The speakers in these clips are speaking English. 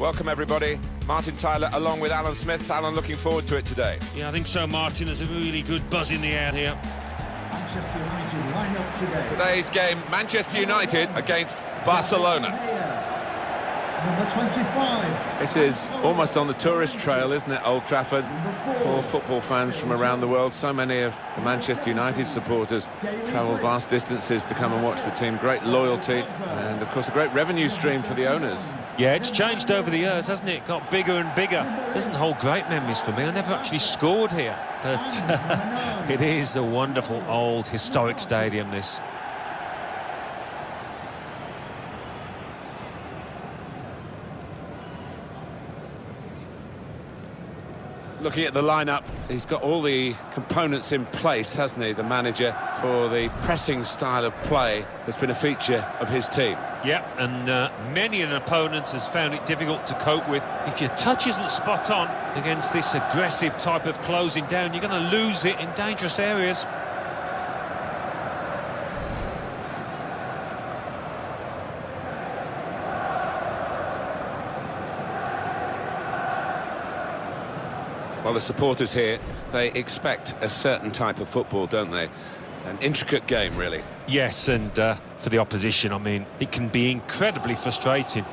Welcome everybody. Martin Tyler along with Alan Smith. Alan, looking forward to it today. Yeah, I think so, Martin. There's a really good buzz in the air here. Manchester United line up today. Today's game, Manchester United against Barcelona. Number 25. This is almost on the tourist trail, isn't it, Old Trafford, for football fans from around the world. So many of the Manchester United supporters travel vast distances to come and watch the team. Great loyalty and, of course, a great revenue stream for the owners. Yeah, it's changed over the years, hasn't it? Got bigger and bigger. Doesn't hold great memories for me. I never actually scored here. But it is a wonderful, old, historic stadium, this. Looking at the lineup, he's got all the components in place, hasn't he, the manager, for the pressing style of play that's been a feature of his team. Yeah, and many an opponent has found it difficult to cope with. If your touch isn't spot on against this aggressive type of closing down, you're going to lose it in dangerous areas. Well, the supporters here, they expect a certain type of football, don't they? An intricate game, really. Yes, and for the opposition, I mean, it can be incredibly frustrating.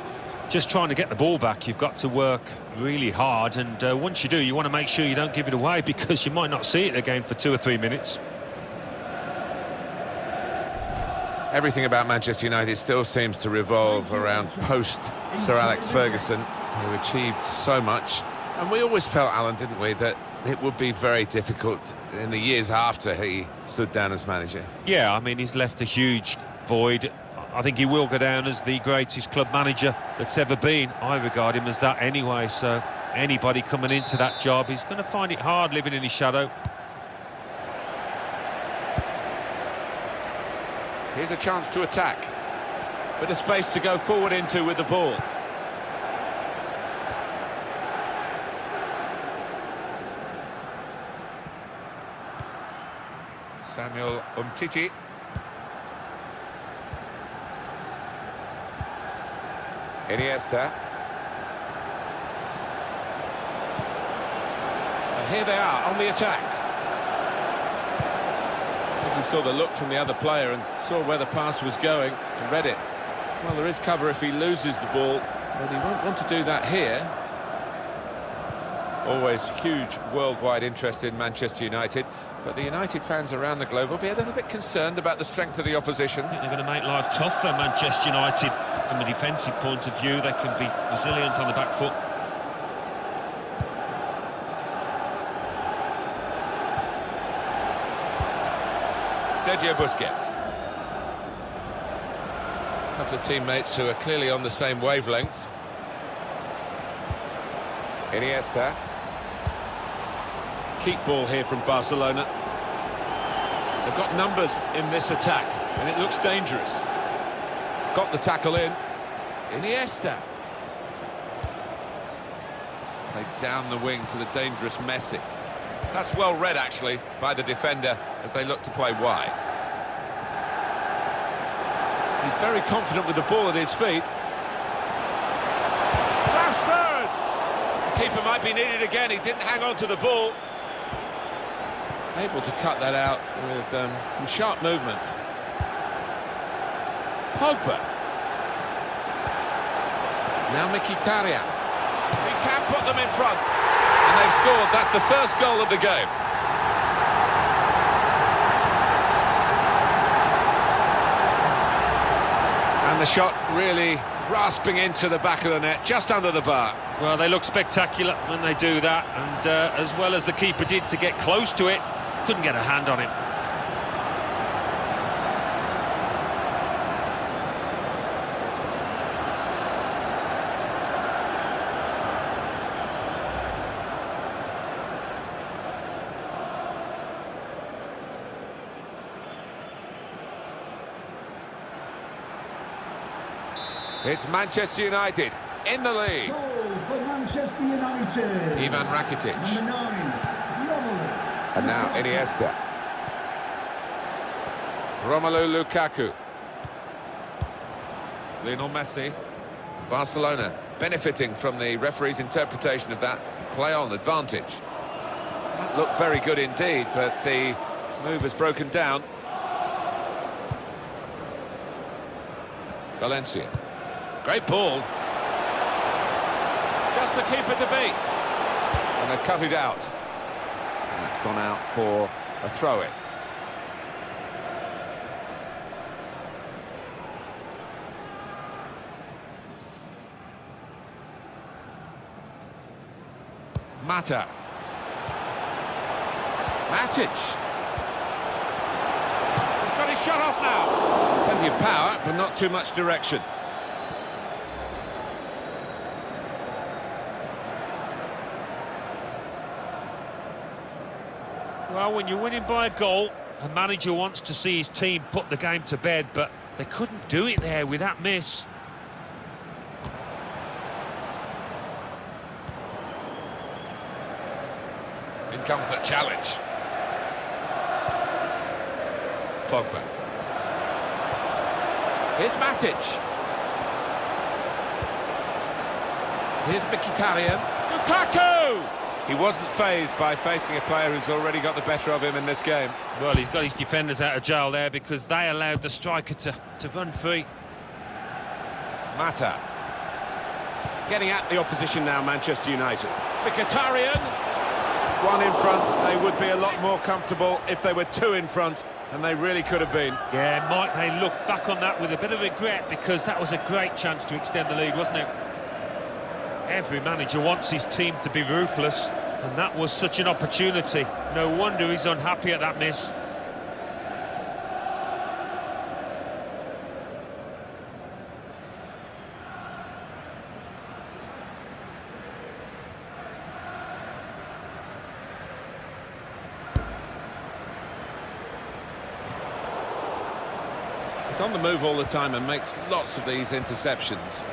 Just trying to get the ball back, you've got to work really hard, and once you do, you want to make sure you don't give it away, because you might not see it again for 2 or 3 minutes. Everything about Manchester United still seems to revolve around post-Sir Alex Ferguson, who achieved so much. And we always felt, Alan, didn't we, that it would be very difficult in the years after he stood down as manager. Yeah, I mean, he's left a huge void. I think he will go down as the greatest club manager that's ever been. I regard him as that anyway, so anybody coming into that job is going to find it hard living in his shadow. Here's a chance to attack. Bit of space to go forward into with the ball. Samuel Umtiti. Iniesta. And here they are on the attack. I think he saw the look from the other player and saw where the pass was going and read it. Well, there is cover if he loses the ball, but he won't want to do that here. Always huge worldwide interest in Manchester United, but the United fans around the globe will be a little bit concerned about the strength of the opposition. I think they're going to make life tough for Manchester United. From a defensive point of view, they can be resilient on the back foot. Sergio Busquets. A couple of teammates who are clearly on the same wavelength. Iniesta. Keep ball here from Barcelona. They've got numbers in this attack, and it looks dangerous. Got the tackle in. Iniesta. Played down the wing to the dangerous Messi. That's well read, actually, by the defender as they look to play wide. He's very confident with the ball at his feet. Rashford! The keeper might be needed again. He didn't hang on to the ball. Able to cut that out with some sharp movement. Pogba. Now Mkhitaryan. He can put them in front. And they've scored. That's the first goal of the game. And the shot really rasping into the back of the net, just under the bar. Well, they look spectacular when they do that, and as well as the keeper did to get close to it, couldn't get a hand on it. It's Manchester United in the lead. Goal for Manchester United. Ivan Rakitic. Number 9, Romelu. And now Iniesta. Romelu Lukaku. Lionel Messi. Barcelona benefiting from the referee's interpretation of that play-on advantage. That looked very good indeed, but the move has broken down. Valencia. Great ball. Just to keep it to beat. And they've cut it out. And it's gone out for a throw-in. Mata. Matic. He's got his shot off now. Plenty of power, but not too much direction. Well, when you're winning by a goal, a manager wants to see his team put the game to bed, but they couldn't do it there with that miss. In comes the challenge. Pogba. Here's Matic. Here's Mkhitaryan. Lukaku! He wasn't fazed by facing a player who's already got the better of him in this game. Well, he's got his defenders out of jail there because they allowed the striker to run free. Mata. Getting at the opposition now, Manchester United. Mkhitaryan. One in front. They would be a lot more comfortable if they were two in front, and they really could have been. Yeah, might they look back on that with a bit of regret because that was a great chance to extend the lead, wasn't it? Every manager wants his team to be ruthless, and that was such an opportunity. No wonder he's unhappy at that miss. He's on the move all the time and makes lots of these interceptions.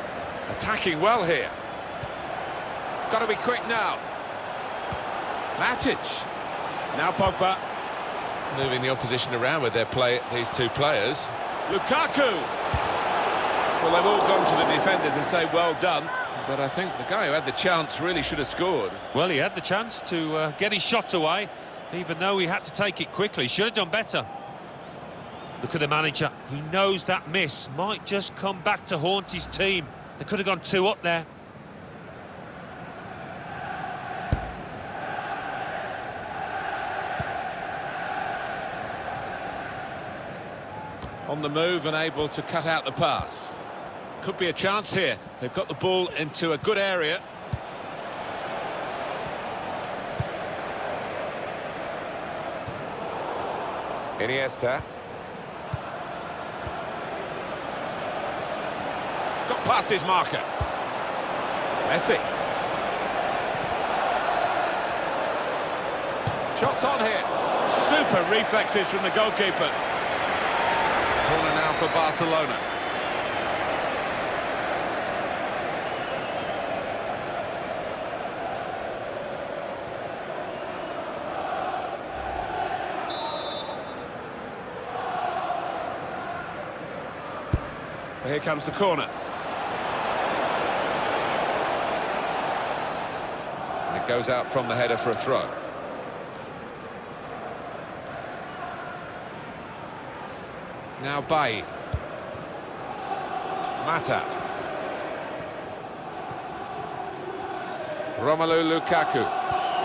Attacking well here. Got to be quick now. Matic. Now Pogba. Moving the opposition around with their play, these two players. Lukaku. Well, they've all gone to the defender to say well done, but I think the guy who had the chance really should have scored. Well, he had the chance to get his shot away, even though he had to take it quickly. Should have done better. Look at the manager. He knows that miss might just come back to haunt his team. They could have gone 2 up there. On the move and able to cut out the pass. Could be a chance here. They've got the ball into a good area. Iniesta. Got past his marker. Messi. Shots on here. Super reflexes from the goalkeeper. Corner now for Barcelona. Here comes the corner. And it goes out from the header for a throw. Now Bailly. Mata. Romelu Lukaku.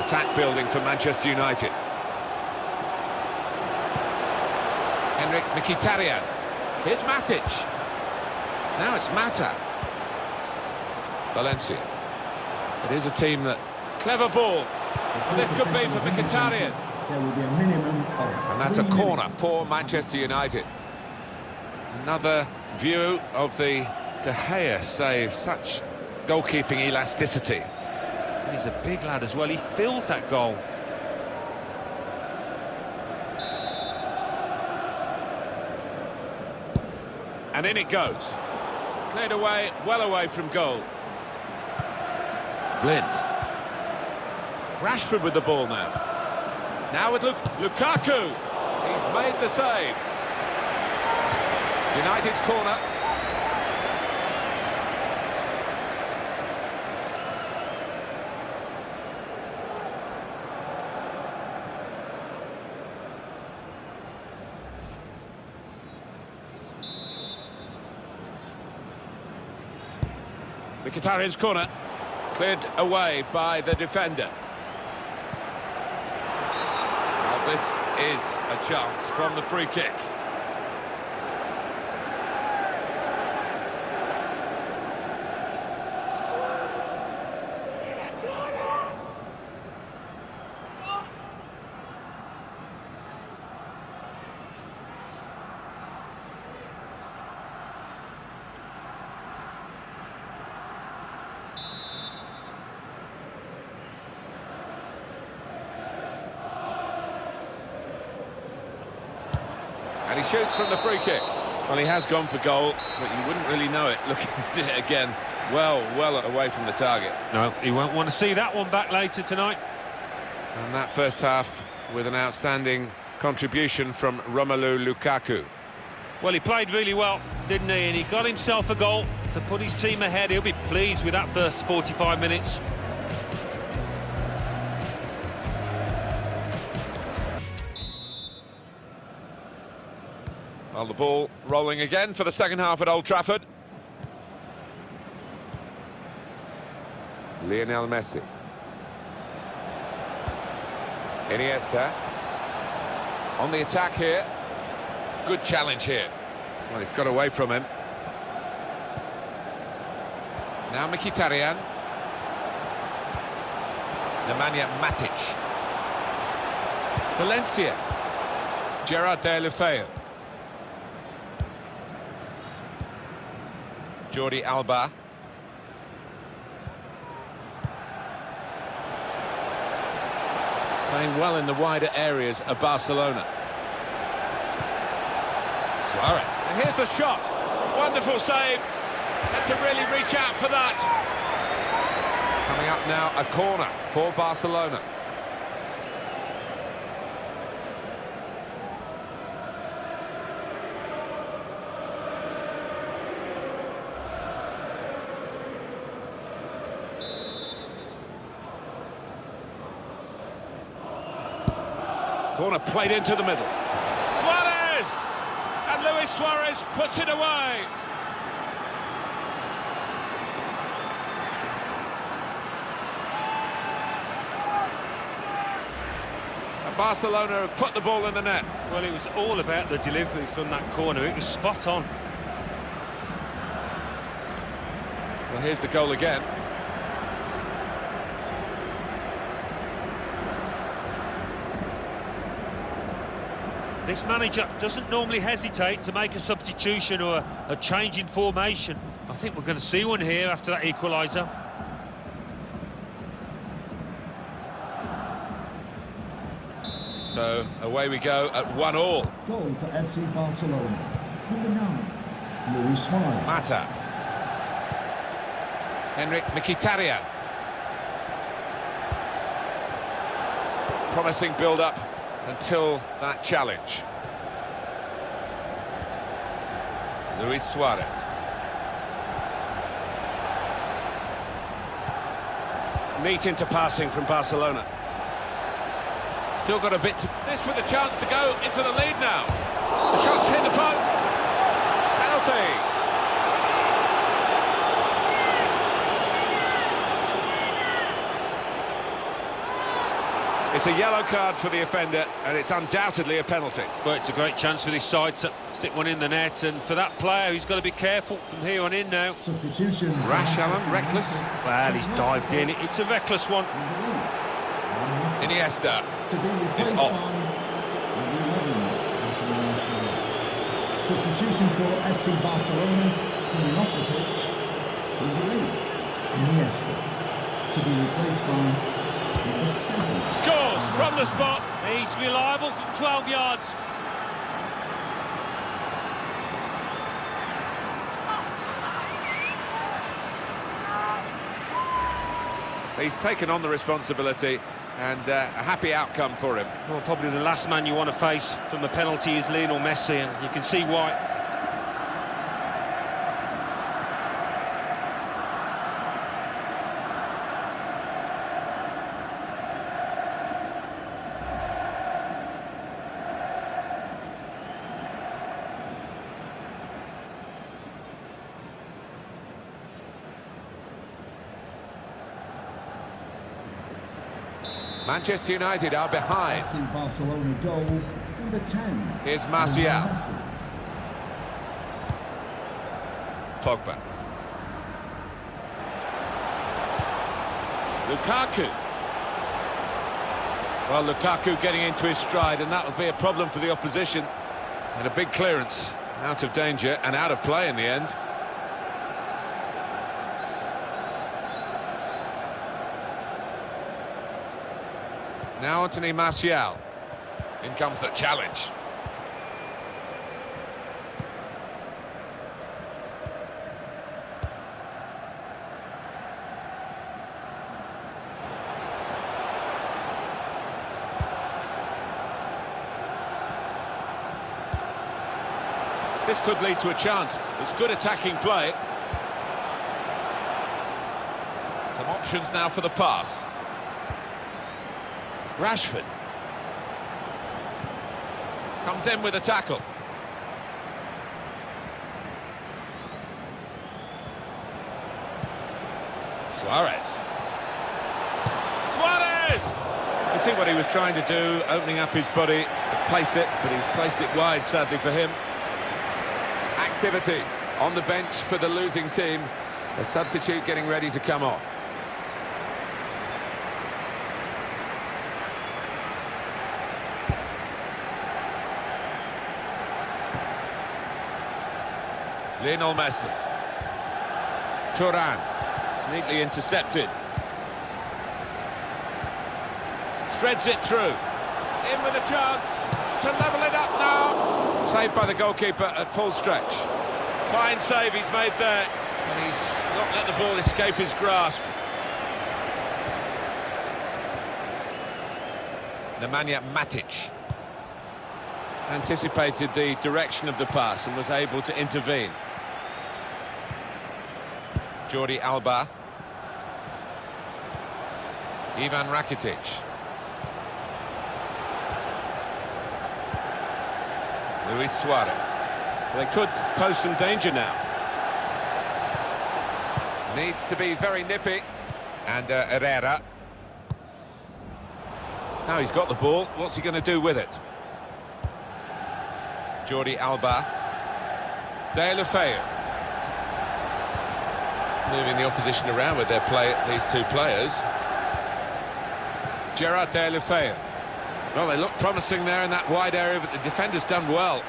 Attack building for Manchester United. Henrik Mkhitaryan. Here's Matic. Now it's Mata. Valencia. It is a team that... Clever ball. And this could be for Mkhitaryan. There will be a minimum of And that's a 3 corner minutes. for Manchester United. Another view of the De Gea save. Such goalkeeping elasticity. He's a big lad as well. He fills that goal. And in it goes. Cleared away, well away from goal. Blind. Rashford with the ball now. Now with Lukaku. He's made the save. United's corner. Mkhitaryan's corner, cleared away by the defender. Well, this is a chance from the free kick. And he shoots from the free kick. Well, he has gone for goal, but you wouldn't really know it looking at it again. Well away from the target. No, he won't want to see that one back later tonight. And that first half with an outstanding contribution from Romelu Lukaku. Well, he played really well, didn't he? And he got himself a goal to put his team ahead. He'll be pleased with that first 45 minutes. Well, the ball rolling again for the second half at Old Trafford. Lionel Messi. Iniesta. On the attack here. Good challenge here. Well, he's got away from him. Now Mkhitaryan. Nemanja Matic. Valencia. Gerard Deulofeu. Jordi Alba. Playing well in the wider areas of Barcelona. Suarez. And here's the shot. Wonderful save. Had to really reach out for that. Coming up now, a corner for Barcelona. Corner played into the middle. Suarez! And Luis Suarez puts it away. And Barcelona have put the ball in the net. Well, it was all about the delivery from that corner. It was spot on. Well, here's the goal again. This manager doesn't normally hesitate to make a substitution or a change in formation. I think we're going to see one here after that equaliser. So away we go at 1-1. Goal for FC Barcelona. Number 9, Luis Suarez. Mata. Henrik Mkhitaryan. Promising build-up until that challenge. Luis Suarez. Neat into passing from Barcelona. Still got a bit to... This with a chance to go into the lead now. The shot's hit the post. Penalty. It's a yellow card for the offender, and it's undoubtedly a penalty. Well, it's a great chance for this side to stick one in the net, and for that player, he's got to be careful from here on in now. Substitution. Rash, Alan, reckless. Well, he's dived in. It's a reckless one. Iniesta To be is replaced off. by number 11, international. Substitution for FC Barcelona, coming off the pitch, number 8, Iniesta. To be replaced by number 7. Scores from the spot. He's reliable from 12 yards. He's taken on the responsibility, and a happy outcome for him. Well, probably the last man you want to face from the penalty is Lionel Messi, and you can see why. Manchester United are behind. FC Barcelona goal, number 10. Here's Martial. Messi. Pogba. Lukaku. Well, Lukaku getting into his stride, and that would be a problem for the opposition. And a big clearance, out of danger and out of play in the end. Now Anthony Martial. In comes the challenge. This could lead to a chance. It's good attacking play. Some options now for the pass. Rashford. Comes in with a tackle. Suarez. Suarez! You see what he was trying to do, opening up his body to place it, but he's placed it wide, sadly for him. Activity on the bench for the losing team. A substitute getting ready to come on. Lionel Messi. Turan, neatly intercepted. Threads it through. In with a chance to level it up now. Saved by the goalkeeper at full stretch. Fine save he's made there. And he's not let the ball escape his grasp. Nemanja Matic anticipated the direction of the pass and was able to intervene. Jordi Alba. Ivan Rakitic. Luis Suarez. They could pose some danger now. Needs to be very nippy. And Herrera. Now he's got the ball. What's he going to do with it? Jordi Alba. Deulofeu. Moving the opposition around with their play, these two players. Gerard Deulofeu. Well, they look promising there in that wide area, but the defender's done well.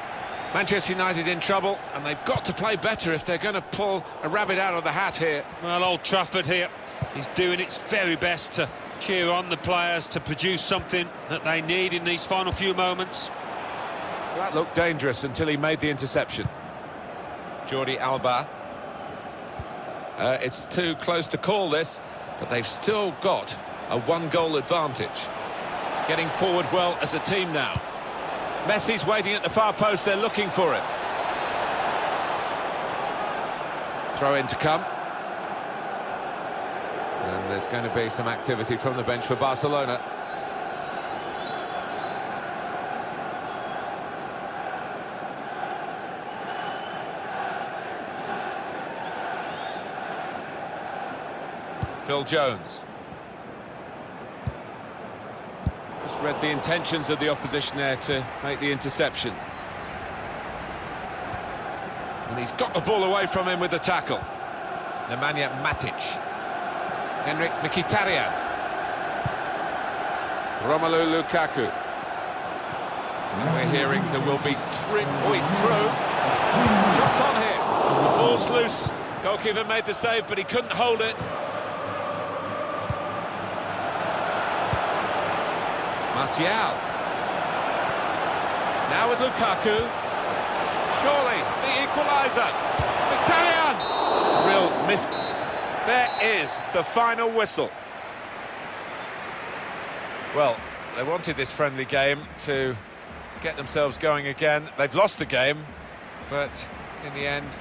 Manchester United in trouble, and they've got to play better if they're going to pull a rabbit out of the hat here. Well, Old Trafford here, he's doing its very best to cheer on the players, to produce something that they need in these final few moments. That looked dangerous until he made the interception. Jordi Alba. It's too close to call this, but they've still got a one-goal advantage. Getting forward well as a team now. Messi's waiting at the far post, they're looking for him. Throw in to come. And there's going to be some activity from the bench for Barcelona. Phil Jones. Just read the intentions of the opposition there to make the interception. And he's got the ball away from him with the tackle. Nemanja Matic. Henrik Mkhitaryan. Romelu Lukaku. And we're hearing there will be three. Oh, he's through. Shots on here. Ball's loose. Goalkeeper made the save, but he couldn't hold it. Martial. Now with Lukaku. Surely the equaliser. Mkhitaryan. Real miss. There is the final whistle. Well, they wanted this friendly game to get themselves going again. They've lost the game, but in the end,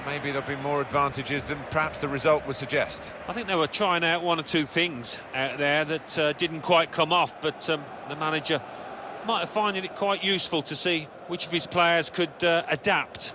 maybe there'll be more advantages than perhaps the result would suggest. I think they were trying out one or two things out there that didn't quite come off, but the manager might have found it quite useful to see which of his players could adapt